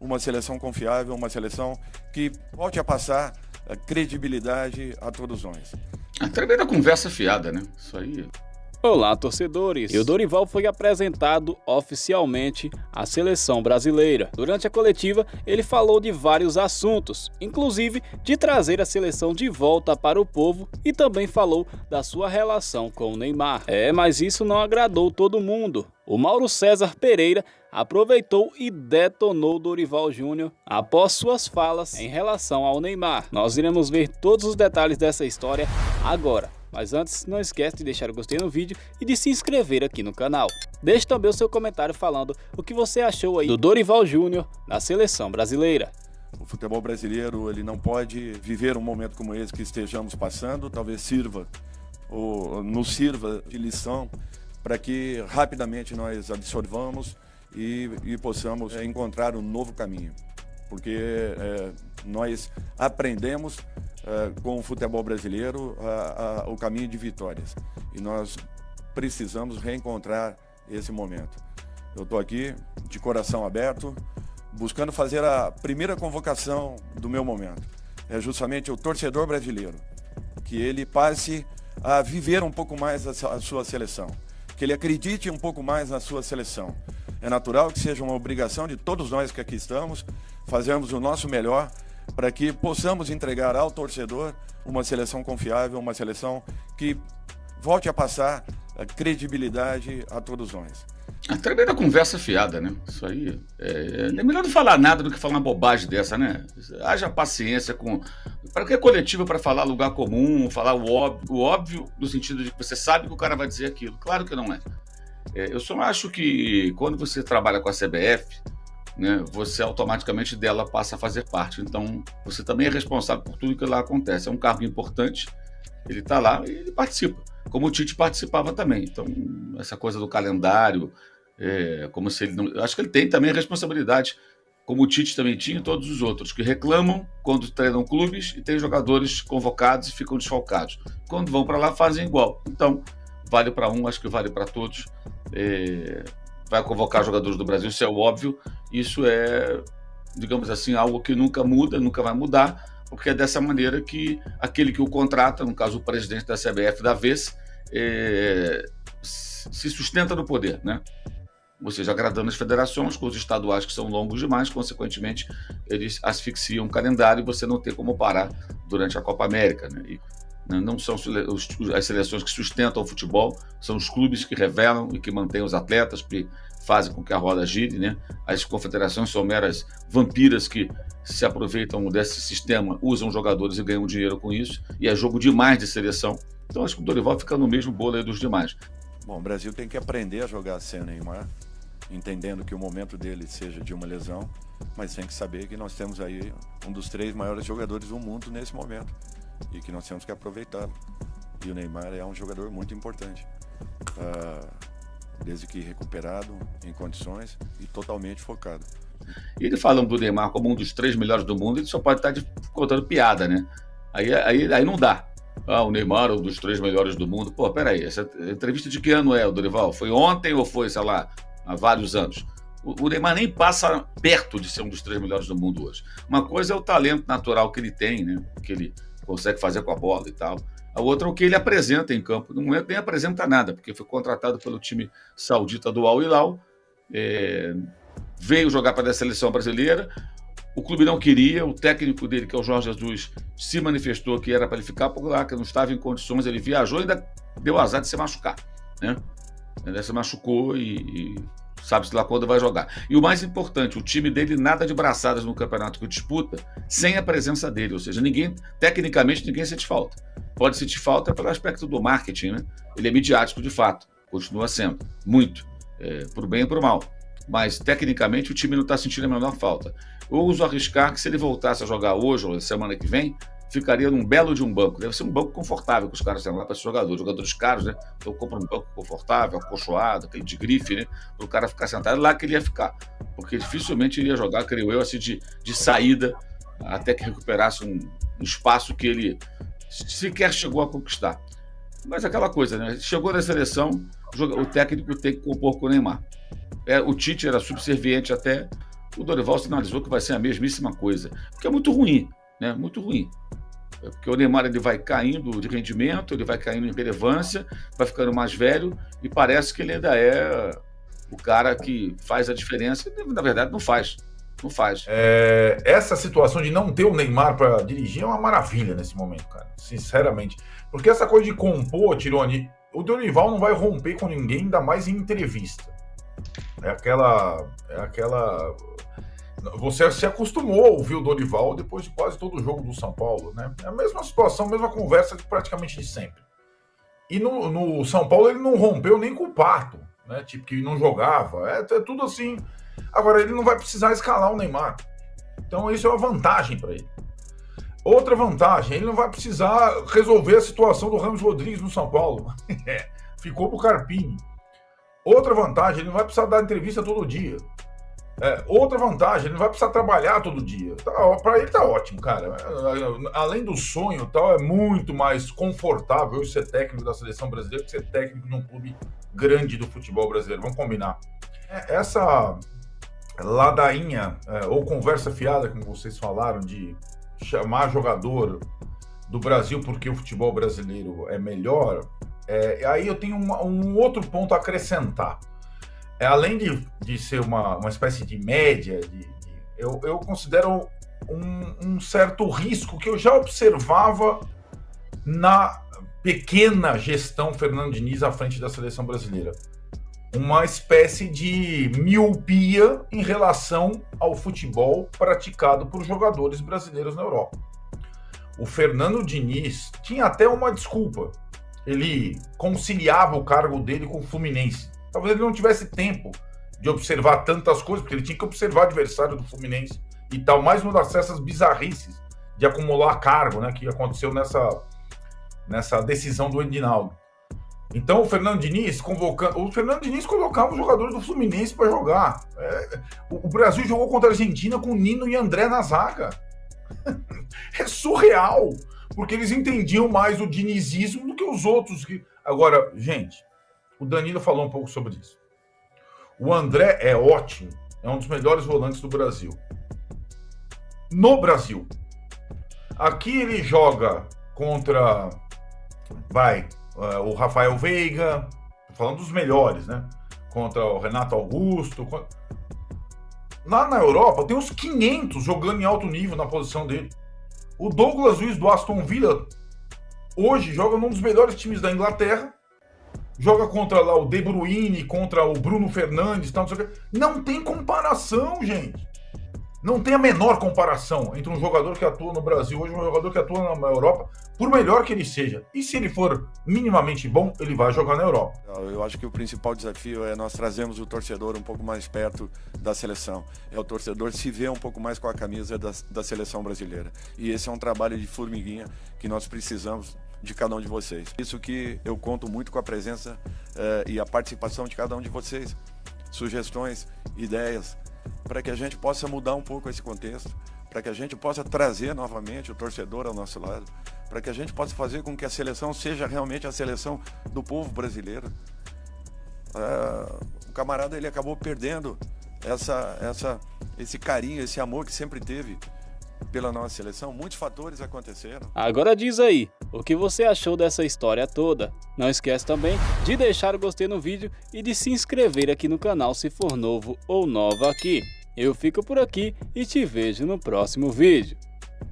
uma seleção confiável, uma seleção que volte a passar credibilidade a todos nós. A tremenda conversa fiada, né? Isso aí. Olá, torcedores! E o Dorival foi apresentado oficialmente à seleção brasileira. Durante a coletiva, ele falou de vários assuntos, inclusive de trazer a seleção de volta para o povo e também falou da sua relação com o Neymar. Mas isso não agradou todo mundo. O Mauro César Pereira aproveitou e detonou Dorival Júnior após suas falas em relação ao Neymar. Nós iremos ver todos os detalhes dessa história agora. Mas antes, não esquece de deixar o gostei no vídeo e de se inscrever aqui no canal. Deixe também o seu comentário falando o que você achou aí do Dorival Júnior na seleção brasileira. O futebol brasileiro ele não pode viver um momento como esse que estejamos passando, talvez sirva ou nos sirva de lição para que rapidamente nós absorvamos e possamos encontrar um novo caminho. Porque nós aprendemos com o futebol brasileiro o caminho de vitórias. E nós precisamos reencontrar esse momento. Eu estou aqui de coração aberto, buscando fazer a primeira convocação do meu momento. É justamente o torcedor brasileiro, que ele passe a viver um pouco mais a sua seleção, que ele acredite um pouco mais na sua seleção. É natural que seja uma obrigação de todos nós que aqui estamos, fazermos o nosso melhor para que possamos entregar ao torcedor uma seleção confiável, uma seleção que volte a passar a credibilidade a todos nós. A tremenda conversa fiada, né? Isso aí. É melhor não falar nada do que falar uma bobagem dessa, né? Haja paciência com... Para que é coletiva para falar lugar comum, falar o óbvio no sentido de que você sabe que o cara vai dizer aquilo. Claro que não é. Eu só acho que quando você trabalha com a CBF, né, você automaticamente dela passa a fazer parte. Então, você também é responsável por tudo que lá acontece. É um cargo importante, ele está lá e ele participa, como o Tite participava também. Então, essa coisa do calendário, como se ele não... Eu acho que ele tem também a responsabilidade, como o Tite também tinha e todos os outros, que reclamam quando treinam clubes e tem jogadores convocados e ficam desfalcados. Quando vão para lá, fazem igual. Então, vale para um, acho que vale para todos. Vai convocar jogadores do Brasil, isso é óbvio. Isso é, digamos assim, algo que nunca muda, nunca vai mudar, porque é dessa maneira que aquele que o contrata, no caso o presidente da CBF da vez, se sustenta no poder, né? Ou seja, agradando as federações, com os estaduais que são longos demais, consequentemente, eles asfixiam o calendário e você não tem como parar durante a Copa América, né? E não são as seleções que sustentam o futebol, são os clubes que revelam e que mantêm os atletas, que fazem com que a roda gire, né? As confederações são meras vampiras que se aproveitam desse sistema, usam jogadores e ganham dinheiro com isso, e é jogo demais de seleção. Então acho que o Dorival fica no mesmo bolo aí dos demais. Bom, o Brasil tem que aprender a jogar sem o Neymar, entendendo que o momento dele seja de uma lesão, mas tem que saber que nós temos aí um dos 3 maiores jogadores do mundo nesse momento e que nós temos que aproveitá-lo. E o Neymar é um jogador muito importante, desde que recuperado, em condições e totalmente focado. E ele falando do Neymar como um dos 3 melhores do mundo, ele só pode estar contando piada, né? Aí não dá. O Neymar é um dos 3 melhores do mundo. Pô, peraí, essa entrevista de que ano é, o Dorival? Foi ontem ou foi, sei lá, há vários anos? O Neymar nem passa perto de ser um dos 3 melhores do mundo hoje. Uma coisa é o talento natural que ele tem, né? Que ele consegue fazer com a bola e tal. A outra é o que ele apresenta em campo. No momento nem apresenta nada, porque foi contratado pelo time saudita do Al Hilal, veio jogar para a seleção brasileira, o clube não queria, o técnico dele, que é o Jorge Jesus, se manifestou que era para ele ficar por lá, que não estava em condições, ele viajou e ainda deu azar de se machucar, né? Ele se machucou e sabe-se lá quando vai jogar. E o mais importante, o time dele nada de braçadas no campeonato que disputa, sem a presença dele, ou seja, tecnicamente ninguém sente falta. Pode sentir falta pelo aspecto do marketing, né? Ele é midiático de fato, continua sendo, muito, pro bem e pro mal. Mas tecnicamente o time não está sentindo a menor falta. Eu ouso arriscar que se ele voltasse a jogar hoje ou semana que vem, ficaria num belo de um banco. Deve ser um banco confortável que os caras têm lá para esse jogador. Jogadores caros, né? Então compra um banco confortável, acolchoado, aquele de grife, né? Para o cara ficar sentado lá que ele ia ficar. Porque dificilmente iria jogar, creio eu, assim, de saída, até que recuperasse um espaço que ele sequer chegou a conquistar. Mas aquela coisa, né? Chegou na seleção, o técnico tem que compor com o Neymar. O Tite era subserviente até, o Dorival sinalizou que vai ser a mesmíssima coisa, porque é muito ruim, né? Muito ruim. Porque o Neymar ele vai caindo de rendimento, ele vai caindo em relevância, vai ficando mais velho e parece que ele ainda é o cara que faz a diferença. E, na verdade, não faz. Não faz. Essa situação de não ter o Neymar para dirigir é uma maravilha nesse momento, cara. Sinceramente. Porque essa coisa de compor, Tironi, o Dorival não vai romper com ninguém, ainda mais em entrevista. É aquela... Você se acostumou a ouvir o Dorival depois de quase todo o jogo do São Paulo, né? É a mesma situação, a mesma conversa praticamente de sempre. E no São Paulo ele não rompeu nem com o Pato, né? Tipo, que não jogava. É tudo assim. Agora, ele não vai precisar escalar o Neymar. Então, isso é uma vantagem para ele. Outra vantagem, ele não vai precisar resolver a situação do Ramos Rodrigues no São Paulo. Ficou pro Carpini. Outra vantagem, ele não vai precisar dar entrevista todo dia. Outra vantagem, ele não vai precisar trabalhar todo dia. Para ele tá ótimo, cara. Além do sonho, tal, é muito mais confortável ser técnico da seleção brasileira que ser técnico de um clube grande do futebol brasileiro. Vamos combinar. Essa ladainha ou conversa fiada, como vocês falaram, de chamar jogador do Brasil porque o futebol brasileiro é melhor, aí eu tenho um outro ponto a acrescentar. Além de ser uma espécie de média, eu considero um certo risco que eu já observava na pequena gestão Fernando Diniz à frente da seleção brasileira. Uma espécie de miopia em relação ao futebol praticado por jogadores brasileiros na Europa. O Fernando Diniz tinha até uma desculpa. Ele conciliava o cargo dele com o Fluminense. Talvez ele não tivesse tempo de observar tantas coisas, porque ele tinha que observar o adversário do Fluminense e tal, mais uma dessas bizarrices de acumular cargo, né, que aconteceu nessa decisão do Edinaldo. Então o Fernando Diniz colocava os jogadores do Fluminense para jogar. O Brasil jogou contra a Argentina com Nino e André na zaga. É surreal, porque eles entendiam mais o dinizismo do que os outros. Agora, gente, o Danilo falou um pouco sobre isso. O André é ótimo, é um dos melhores volantes do Brasil. No Brasil. Aqui ele joga contra... o Rafael Veiga, falando dos melhores, né? Contra o Renato Augusto. Lá na Europa, tem uns 500 jogando em alto nível na posição dele. O Douglas Luiz do Aston Villa, hoje, joga num dos melhores times da Inglaterra. Joga contra lá o De Bruyne, contra o Bruno Fernandes, tal, não sei o quê. Não tem comparação, gente. Não tem a menor comparação entre um jogador que atua no Brasil hoje e um jogador que atua na Europa, por melhor que ele seja. E se ele for minimamente bom, ele vai jogar na Europa. Eu acho que o principal desafio é nós trazermos o torcedor um pouco mais perto da seleção. É o torcedor se ver um pouco mais com a camisa da seleção brasileira. E esse é um trabalho de formiguinha que nós precisamos de cada um de vocês. Isso que eu conto muito com a presença e a participação de cada um de vocês. Sugestões, ideias, para que a gente possa mudar um pouco esse contexto, para que a gente possa trazer novamente o torcedor ao nosso lado, para que a gente possa fazer com que a seleção seja realmente a seleção do povo brasileiro. O camarada ele acabou perdendo esse carinho, esse amor que sempre teve pela nossa seleção. Muitos fatores aconteceram. Agora diz aí, o que você achou dessa história toda? Não esquece também de deixar o gostei no vídeo e de se inscrever aqui no canal se for novo ou nova aqui. Eu fico por aqui e te vejo no próximo vídeo.